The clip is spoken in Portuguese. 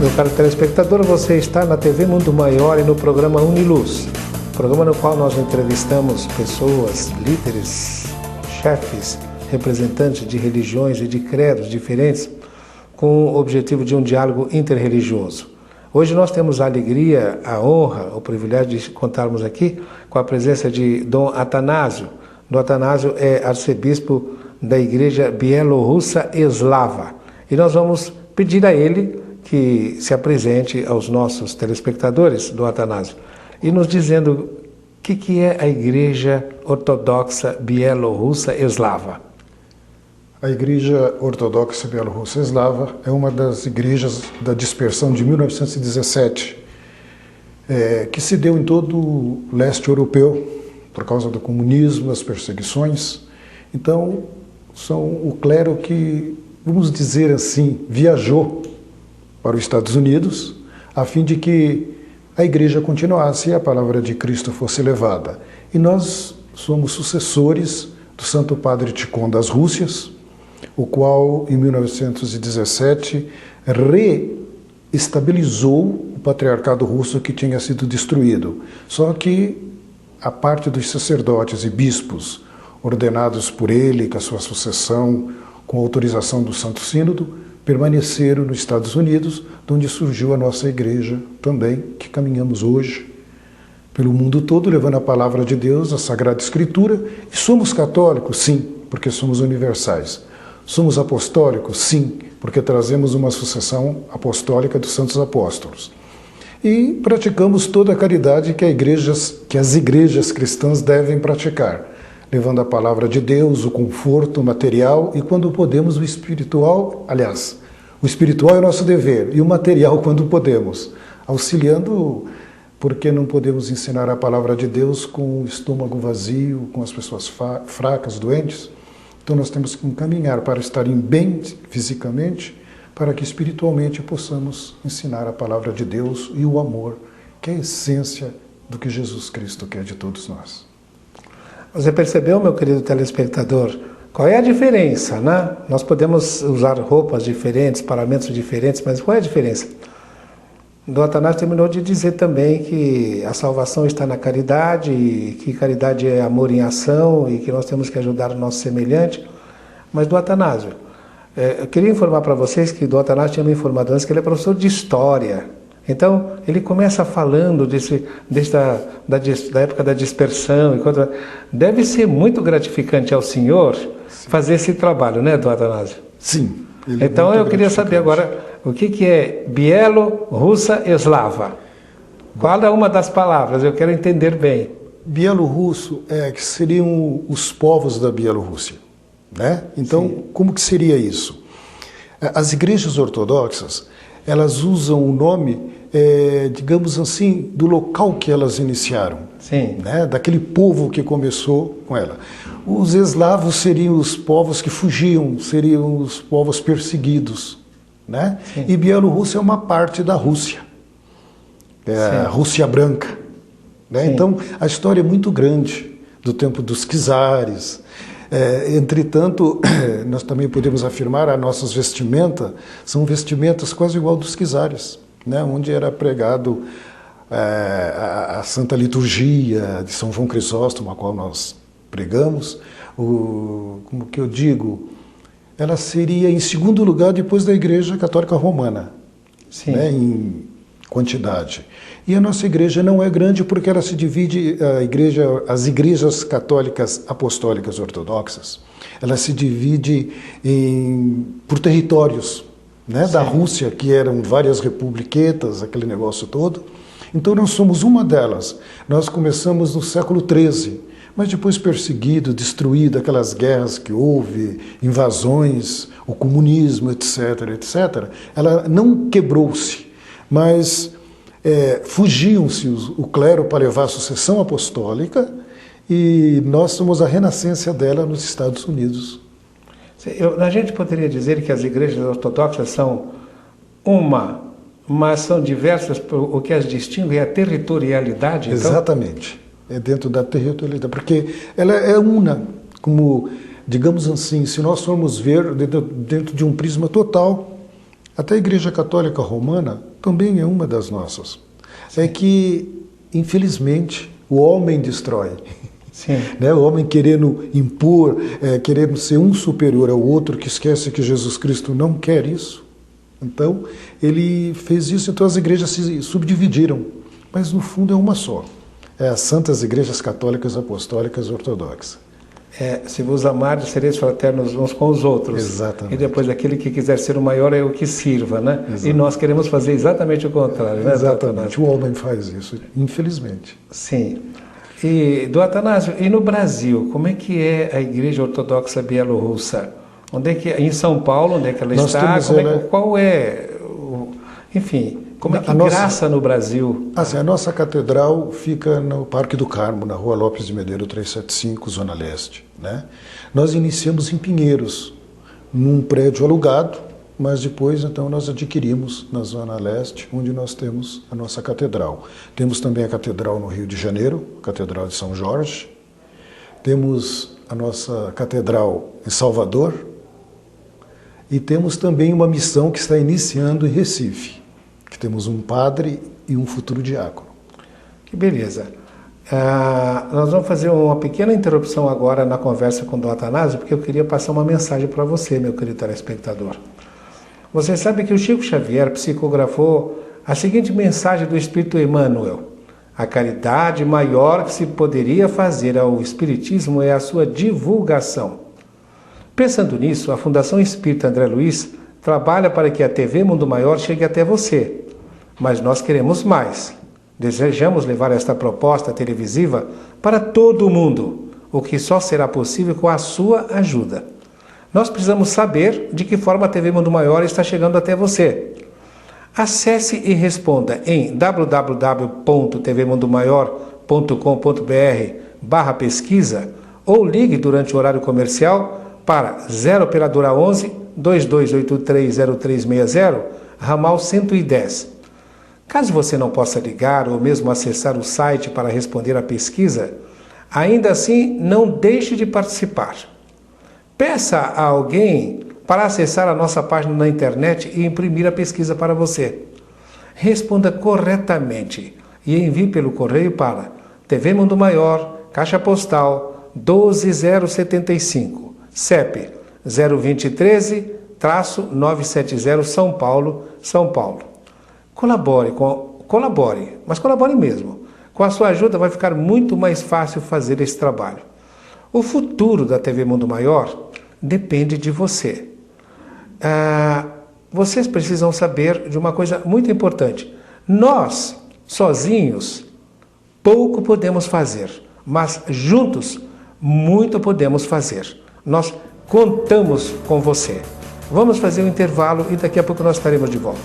Meu caro telespectador, você está na TV Mundo Maior e no programa Uniluz, programa no qual nós entrevistamos pessoas, líderes, chefes, representantes de religiões e de credos diferentes, com o objetivo de um diálogo interreligioso. Hoje nós temos a alegria, a honra, o privilégio de contarmos aqui com a presença de Dom Atanásio. Dom Atanásio é arcebispo da Igreja Bielorrussa Eslava. E nós vamos pedir a ele que se apresente aos nossos telespectadores, Dom Atanásio, e nos dizendo o que é a Igreja Ortodoxa Bielorrussa Eslava. A Igreja Ortodoxa Bielorrussa Eslava é uma das igrejas da dispersão de 1917, que se deu em todo o leste europeu por causa do comunismo, das perseguições. Então, são o clero que, vamos dizer assim, viajou para os Estados Unidos, a fim de que a igreja continuasse e a palavra de Cristo fosse levada. E nós somos sucessores do Santo Padre Tikhon das Rússias, o qual, em 1917, reestabilizou o patriarcado russo que tinha sido destruído. Só que a parte dos sacerdotes e bispos ordenados por ele, com a sua sucessão, com autorização do Santo Sínodo, permaneceram nos Estados Unidos, onde surgiu a nossa igreja também, que caminhamos hoje pelo mundo todo, levando a palavra de Deus, a Sagrada Escritura. E somos católicos? Sim, porque somos universais. Somos apostólicos? Sim, porque trazemos uma sucessão apostólica dos santos apóstolos. E praticamos toda a caridade que as igrejas cristãs devem praticar, levando a palavra de Deus, o conforto material e, quando podemos, o espiritual. Aliás, o espiritual é o nosso dever e o material quando podemos, auxiliando, porque não podemos ensinar a palavra de Deus com o estômago vazio, com as pessoas fracas, doentes. Então nós temos que encaminhar para estarem bem fisicamente, para que espiritualmente possamos ensinar a palavra de Deus e o amor, que é a essência do que Jesus Cristo quer de todos nós. Você percebeu, meu querido telespectador, qual é a diferença, né? Nós podemos usar roupas diferentes, paramentos diferentes, mas qual é a diferença? Dom Atanásio terminou de dizer também que a salvação está na caridade, e que caridade é amor em ação e que nós temos que ajudar o nosso semelhante. Mas, Dom Atanásio, eu queria informar para vocês que Dom Atanásio tinha me informado antes que ele é professor de História. Então, ele começa falando da época da dispersão. Deve ser muito gratificante ao senhor fazer esse trabalho, né, Dom Atanásio? Sim. Então, eu queria saber agora o que é Bielorrussa Eslava. Qual é uma das palavras? Eu quero entender bem. Bielorrusso que seriam os povos da Bielorrússia, né? Então, sim, como que seria isso? As igrejas ortodoxas, elas usam o nome, digamos assim, do local que elas iniciaram. Sim. Né? Daquele povo que começou com ela. Os eslavos seriam os povos que fugiam, seriam os povos perseguidos. Né? E Bielorrússia é uma parte da Rússia, a Rússia Branca. Né? Então, a história é muito grande, do tempo dos czares. Entretanto, nós também podemos afirmar que as nossas vestimentas são vestimentas quase igual dos czares, né? Onde era pregado a Santa Liturgia de São João Crisóstomo, a qual nós pregamos. Como que eu digo? Ela seria em segundo lugar depois da Igreja Católica Romana, né, em quantidade. E a nossa igreja não é grande porque ela se divide, as igrejas católicas apostólicas ortodoxas, ela se divide por territórios, né, da Rússia, que eram várias republiquetas, aquele negócio todo. Então nós somos uma delas. Nós começamos no século XIII, mas depois perseguido, destruído, aquelas guerras que houve, invasões, o comunismo, etc., etc., ela não quebrou-se, mas fugiam-se o clero para levar a sucessão apostólica, e nós somos a renascença dela nos Estados Unidos. A gente poderia dizer que as igrejas ortodoxas são mas são diversas, o que as distingue é a territorialidade? Então? Exatamente. É dentro da territorialidade, porque ela é una, como, digamos assim, se nós formos ver dentro de um prisma total, Até a Igreja Católica Romana também é uma das nossas. É que, infelizmente, o homem destrói. Sim. Né? O homem querendo impor, querendo ser um superior ao outro, que esquece que Jesus Cristo não quer isso. Então, ele fez isso, então as igrejas se subdividiram. Mas, no fundo, é uma só. É as Santas Igrejas Católicas, Apostólicas e Ortodoxas. Se vos amardes, sereis fraternos uns com os outros. Exatamente. E depois aquele que quiser ser o maior é o que sirva, né? Exatamente. E nós queremos fazer exatamente o contrário, né? Exatamente. O homem faz isso, infelizmente. Sim. E, do Atanásio, e no Brasil, como é que é a Igreja Ortodoxa Bielorrussa? Onde é que, em São Paulo, onde é que ela está? Qual é, enfim, como é que graça no Brasil? Assim, a nossa catedral fica no Parque do Carmo, na Rua Lopes de Medeiros 375, Zona Leste. Né? Nós iniciamos em Pinheiros, num prédio alugado, mas depois então nós adquirimos na Zona Leste, onde nós temos a nossa catedral. Temos também a catedral no Rio de Janeiro, Catedral de São Jorge. Temos a nossa catedral em Salvador. E temos também uma missão que está iniciando em Recife, que temos um padre e um futuro diácono. Que beleza. Nós vamos fazer uma pequena interrupção agora na conversa com o Dom Atanásio, porque eu queria passar uma mensagem para você, meu querido telespectador. Você sabe que o Chico Xavier psicografou a seguinte mensagem do Espírito Emmanuel: a caridade maior que se poderia fazer ao Espiritismo é a sua divulgação. Pensando nisso, a Fundação Espírita André Luiz trabalha para que a TV Mundo Maior chegue até você. Mas nós queremos mais. Desejamos levar esta proposta televisiva para todo o mundo, o que só será possível com a sua ajuda. Nós precisamos saber de que forma a TV Mundo Maior está chegando até você. Acesse e responda em www.tvmundomaior.com.br/pesquisa ou ligue durante o horário comercial para 0 operadora 11 2283 0360, ramal 110. Caso você não possa ligar ou mesmo acessar o site para responder à pesquisa, ainda assim não deixe de participar. Peça a alguém para acessar a nossa página na internet e imprimir a pesquisa para você. Responda corretamente e envie pelo correio para TV Mundo Maior, Caixa Postal 12075, CEP 02013-970 São Paulo, São Paulo. Colabore, mas colabore mesmo. Com a sua ajuda vai ficar muito mais fácil fazer esse trabalho. O futuro da TV Mundo Maior depende de você. Vocês precisam saber de uma coisa muito importante. Nós, sozinhos, pouco podemos fazer, mas juntos, muito podemos fazer. Nós contamos com você. Vamos fazer um intervalo e daqui a pouco nós estaremos de volta.